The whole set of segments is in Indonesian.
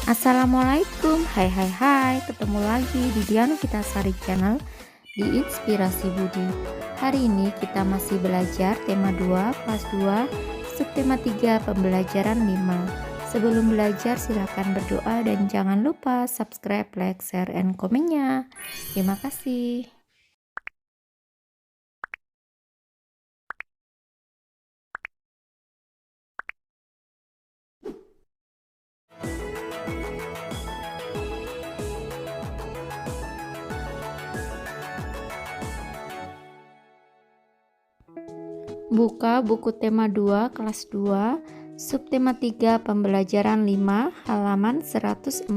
Assalamualaikum, hai, ketemu lagi di Dianu Vitasari Channel di Inspirasi Budi. Hari ini kita masih belajar tema 2, kelas 2, subtema 3, pembelajaran 5. Sebelum belajar silakan berdoa dan jangan lupa subscribe, like, share, and komennya. Terima kasih. Buka buku tema 2 kelas 2 subtema 3 pembelajaran 5 halaman 148.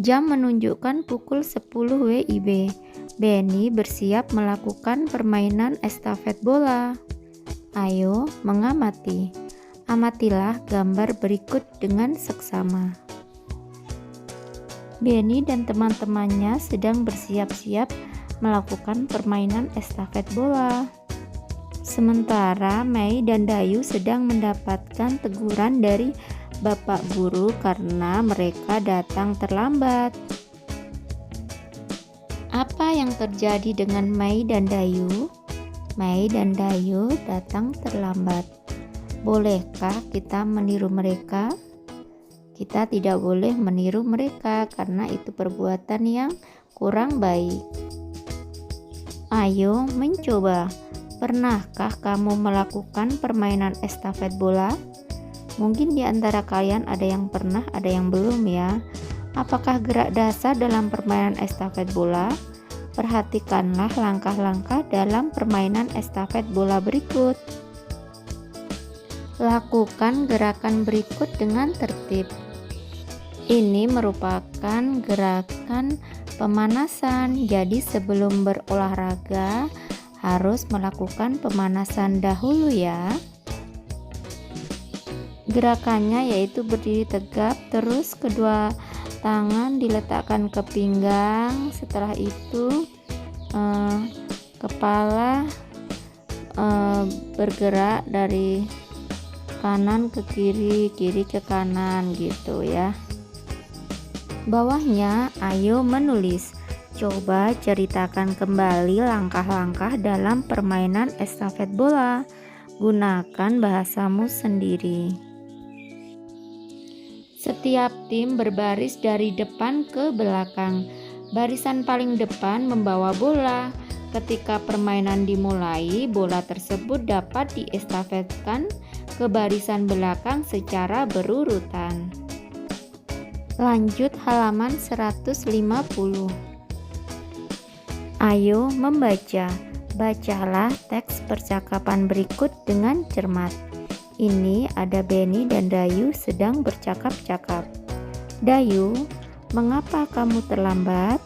Jam menunjukkan pukul 10 WIB. Benny bersiap melakukan permainan estafet bola. Ayo mengamati. Amatilah gambar berikut dengan seksama. Benny dan teman-temannya sedang bersiap-siap melakukan permainan estafet bola. Sementara Mei dan Dayu sedang mendapatkan teguran dari Bapak Guru karena mereka datang terlambat. Apa yang terjadi dengan Mei dan Dayu? Mei dan Dayu datang terlambat. Bolehkah kita meniru mereka? Kita tidak boleh meniru mereka karena itu perbuatan yang kurang baik. Ayo mencoba. Pernahkah kamu melakukan permainan estafet bola? Mungkin di antara kalian ada yang pernah, ada yang belum ya. Apakah gerak dasar dalam permainan estafet bola? Perhatikanlah langkah-langkah dalam permainan estafet bola berikut. Lakukan gerakan berikut dengan tertib. Ini merupakan gerakan pemanasan, jadi sebelum berolahraga harus melakukan pemanasan dahulu ya. Gerakannya yaitu berdiri tegap, terus kedua tangan diletakkan ke pinggang, setelah itu kepala bergerak dari kanan ke kiri, kiri ke kanan gitu ya. Bawahnya, ayo menulis. Coba ceritakan kembali langkah-langkah dalam permainan estafet bola. Gunakan bahasamu sendiri. Setiap tim berbaris dari depan ke belakang. Barisan paling depan membawa bola. Ketika permainan dimulai, bola tersebut dapat diestafetkan ke barisan belakang secara berurutan. Lanjut halaman 150. Ayo membaca. Bacalah teks percakapan berikut dengan cermat. Ini ada Benny dan Dayu sedang bercakap-cakap. Dayu, mengapa kamu terlambat?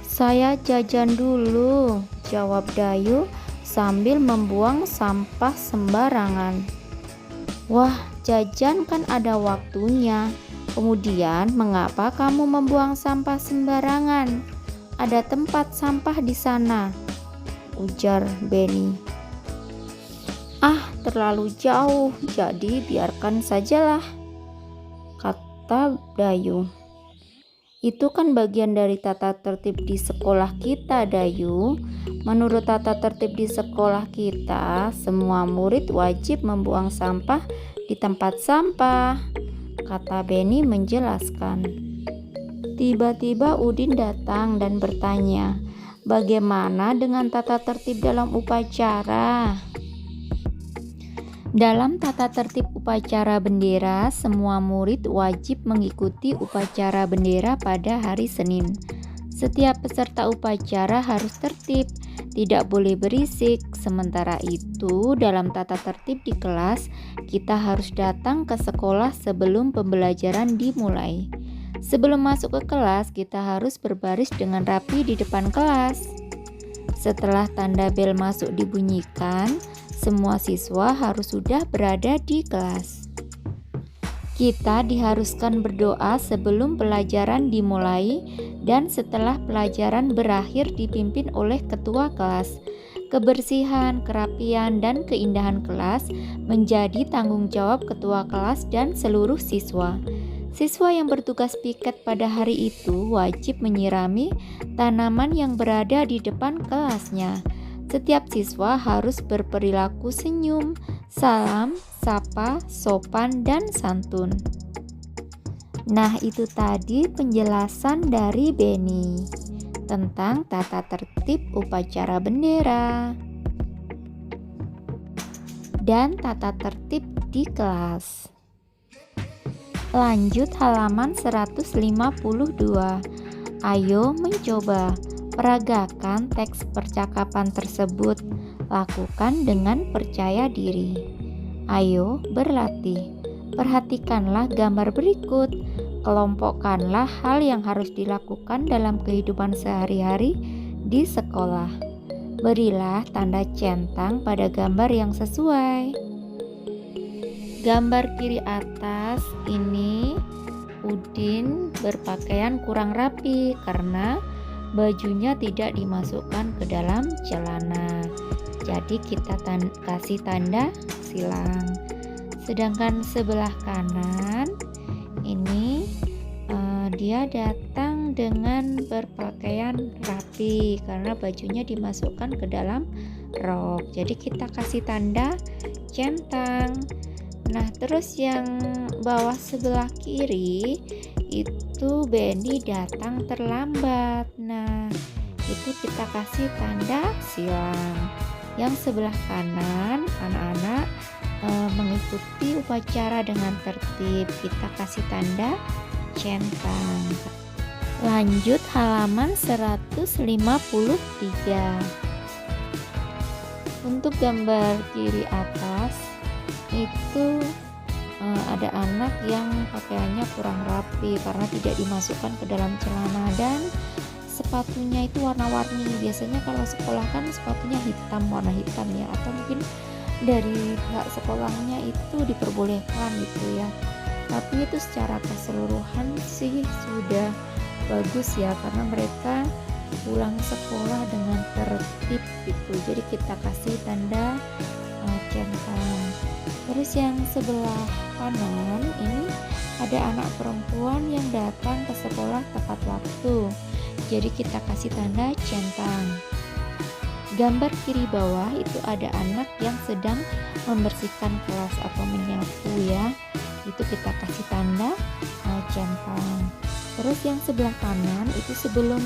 Saya jajan dulu, jawab Dayu sambil membuang sampah sembarangan. Wah, jajan kan ada waktunya. Kemudian, mengapa kamu membuang sampah sembarangan? Ada tempat sampah di sana, ujar Benny. Ah, terlalu jauh, jadi biarkan sajalah, kata Dayu. Itu kan bagian dari tata tertib di sekolah kita, Dayu. Menurut tata tertib di sekolah kita, semua murid wajib membuang sampah di tempat sampah, kata Benny menjelaskan. Tiba-tiba Udin datang dan bertanya, bagaimana dengan tata tertib dalam upacara? Dalam tata tertib upacara bendera, semua murid wajib mengikuti upacara bendera pada hari Senin. Setiap peserta upacara harus tertib, tidak boleh berisik. Sementara itu, dalam tata tertib di kelas, kita harus datang ke sekolah sebelum pembelajaran dimulai. Sebelum masuk ke kelas, kita harus berbaris dengan rapi di depan kelas. Setelah tanda bel masuk dibunyikan, semua siswa harus sudah berada di kelas. Kita diharuskan berdoa sebelum pelajaran dimulai dan setelah pelajaran berakhir dipimpin oleh ketua kelas. Kebersihan, kerapian, dan keindahan kelas menjadi tanggung jawab ketua kelas dan seluruh siswa. Siswa yang bertugas piket pada hari itu wajib menyirami tanaman yang berada di depan kelasnya. Setiap siswa harus berperilaku senyum, salam, sapa, sopan, dan santun. Nah, itu tadi penjelasan dari Beni tentang tata tertib upacara bendera dan tata tertib di kelas. Lanjut halaman 152. Ayo mencoba peragakan teks percakapan tersebut. Lakukan dengan percaya diri. Ayo berlatih. Perhatikanlah gambar berikut. Kelompokkanlah hal yang harus dilakukan dalam kehidupan sehari-hari di sekolah. Berilah tanda centang pada gambar yang sesuai. Gambar kiri atas ini Udin berpakaian kurang rapi karena bajunya tidak dimasukkan ke dalam celana. Jadi kita kasih tanda silang. Sedangkan sebelah kanan ini dia datang dengan berpakaian rapi karena bajunya dimasukkan ke dalam rok. Jadi kita kasih tanda centang. Nah, terus yang bawah sebelah kiri itu Beni datang terlambat. Nah, itu kita kasih tanda silang. Yang sebelah kanan anak-anak mengikuti upacara dengan tertib. Kita kasih tanda centang. Lanjut halaman 153. Untuk gambar kiri atas itu ada anak yang pakaiannya kurang rapi karena tidak dimasukkan ke dalam celana dan sepatunya itu warna-warni. Biasanya kalau sekolah kan sepatunya hitam, warna hitam ya, atau mungkin dari pihak sekolahnya itu diperbolehkan gitu ya. Tapi itu secara keseluruhan sih sudah bagus ya, karena mereka pulang sekolah dengan tertib gitu. Jadi kita kasih tanda centang. Terus yang sebelah kanan ini ada anak perempuan yang datang ke sekolah tepat waktu. Jadi kita kasih tanda centang. Gambar kiri bawah itu ada anak yang sedang membersihkan kelas atau menyapu ya. Itu kita kasih tanda centang. Terus yang sebelah kanan itu sebelum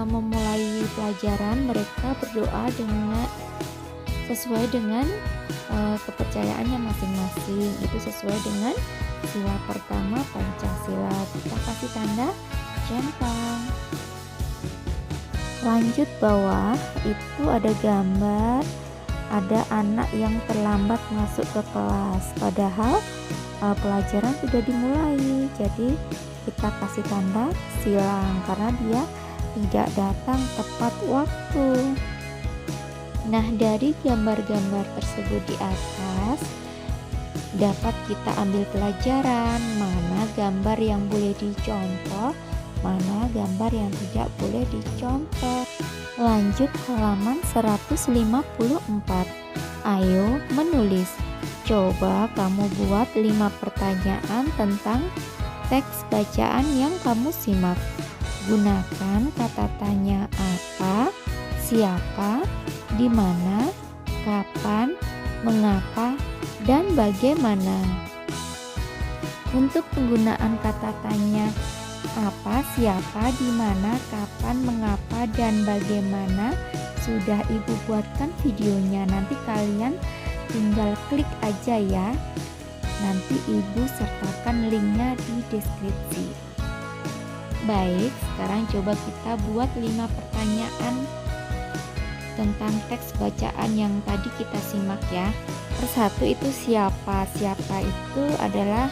memulai pelajaran mereka berdoa dengan sesuai dengan kepercayaannya masing-masing. Itu sesuai dengan sila pertama Pancasila. Kita kasih tanda centang. Lanjut bawah itu ada gambar ada anak yang terlambat masuk ke kelas, padahal pelajaran sudah dimulai. Jadi kita kasih tanda silang karena dia tidak datang tepat waktu. Nah, dari gambar-gambar tersebut di atas dapat kita ambil pelajaran mana gambar yang boleh dicontoh, mana gambar yang tidak boleh dicontoh. Lanjut halaman 154. Ayo menulis. Coba kamu buat 5 pertanyaan tentang teks bacaan yang kamu simak. Gunakan kata tanya apa, siapa, di mana, kapan, mengapa, dan bagaimana. Untuk penggunaan kata tanya apa, siapa, di mana, kapan, mengapa, dan bagaimana sudah Ibu buatkan videonya. Nanti kalian tinggal klik aja ya. Nanti Ibu sertakan linknya di deskripsi. Baik, sekarang coba kita buat 5 pertanyaan tentang teks bacaan yang tadi kita simak ya. Persatu itu siapa. Siapa itu adalah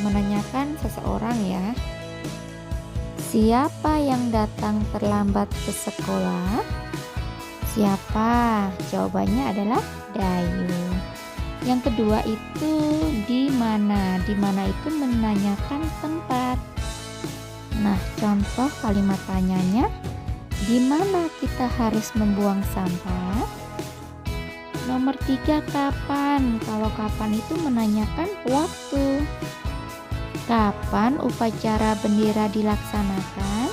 menanyakan seseorang ya. Siapa yang datang terlambat ke sekolah? Siapa? Jawabannya adalah Dayu. Yang kedua itu di mana. Di mana itu menanyakan tempat. Nah, contoh kalimat tanyanya, Di mana kita harus membuang sampah? Nomor 3, kapan? Kalau kapan itu menanyakan waktu. Kapan upacara bendera dilaksanakan?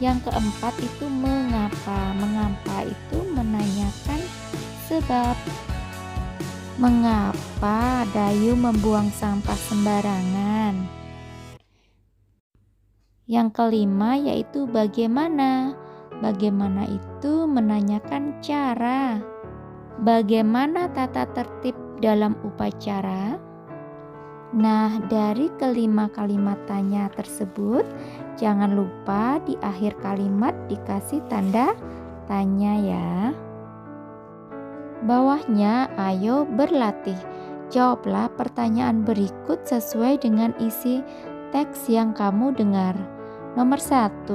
Yang keempat itu mengapa? Mengapa itu menanyakan sebab. Mengapa Dayu membuang sampah sembarangan? Yang kelima yaitu bagaimana. Bagaimana itu menanyakan cara. Bagaimana tata tertib dalam upacara? Nah, dari kelima kalimat tanya tersebut, jangan lupa di akhir kalimat dikasih tanda tanya ya. Bawahnya, ayo berlatih. Jawablah pertanyaan berikut sesuai dengan isi teks yang kamu dengar. Nomor 1,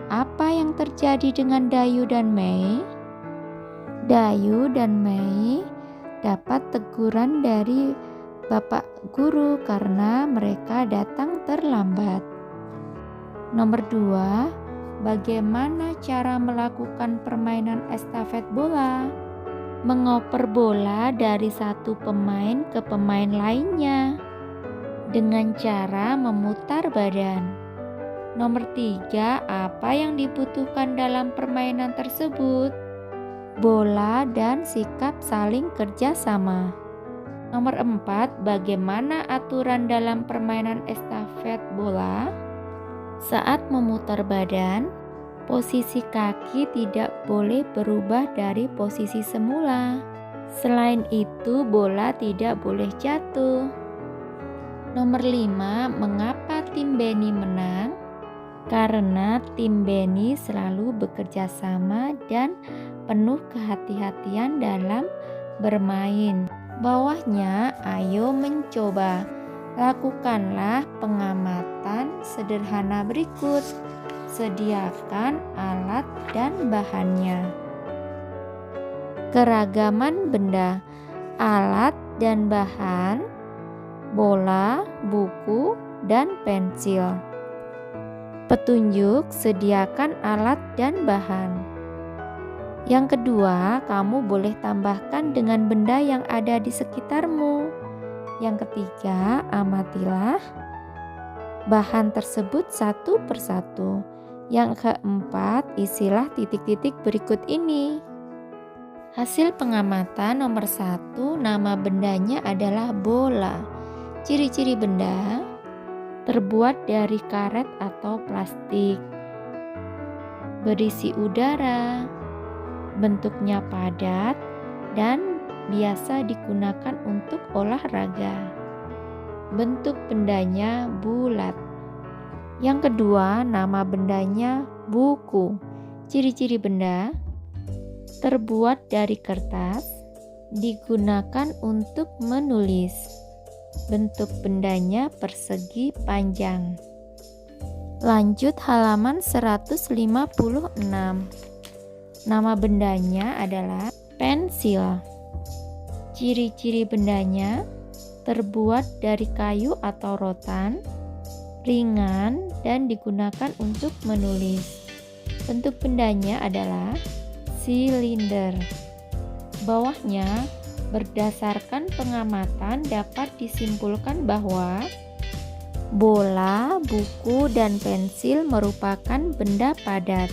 apa yang terjadi dengan Dayu dan Mei? Dayu dan Mei dapat teguran dari Bapak Guru karena mereka datang terlambat. Nomor 2, bagaimana cara melakukan permainan estafet bola? Mengoper bola dari satu pemain ke pemain lainnya dengan cara memutar badan. Nomor 3, apa yang dibutuhkan dalam permainan tersebut? Bola dan sikap saling kerjasama. Nomor 4, bagaimana aturan dalam permainan estafet bola? Saat memutar badan, posisi kaki tidak boleh berubah dari posisi semula. Selain itu, bola tidak boleh jatuh. Nomor 5, mengapa tim Beni menang? Karena tim Beni selalu bekerja sama dan penuh kehati-hatian dalam bermain. Bawahnya, ayo mencoba. Lakukanlah pengamatan sederhana berikut. Sediakan alat dan bahannya. Keragaman benda, alat dan bahan, bola, buku, dan pensil. Petunjuk, sediakan alat dan bahan. Yang kedua, kamu boleh tambahkan dengan benda yang ada di sekitarmu. Yang ketiga, amatilah bahan tersebut satu persatu. Yang keempat, isilah titik-titik berikut ini. Hasil pengamatan nomor 1, nama bendanya adalah bola. Ciri-ciri benda, terbuat dari karet atau plastik, berisi udara, bentuknya padat, dan biasa digunakan untuk olahraga. Bentuk bendanya bulat. Yang kedua, nama bendanya buku. Ciri-ciri benda, terbuat dari kertas, digunakan untuk menulis. Bentuk bendanya persegi panjang. Lanjut halaman 156. Nama bendanya adalah pensil. Ciri-ciri bendanya, terbuat dari kayu atau rotan, ringan, dan digunakan untuk menulis. Bentuk bendanya adalah silinder. Bawahnya, berdasarkan pengamatan dapat disimpulkan bahwa bola, buku, dan pensil merupakan benda padat.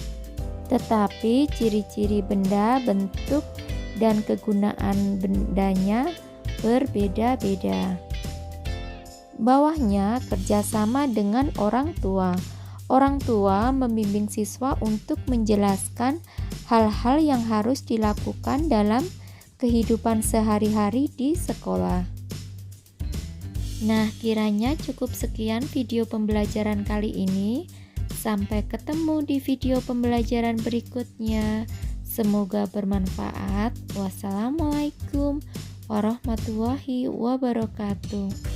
Tetapi ciri-ciri benda, bentuk, dan kegunaan bendanya berbeda-beda. Bawahnya, kerjasama dengan orang tua. Orang tua membimbing siswa untuk menjelaskan hal-hal yang harus dilakukan dalam kehidupan sehari-hari di sekolah. Nah, kiranya cukup sekian video pembelajaran kali ini. Sampai ketemu di video pembelajaran berikutnya. Semoga bermanfaat. Wassalamualaikum warahmatullahi wabarakatuh.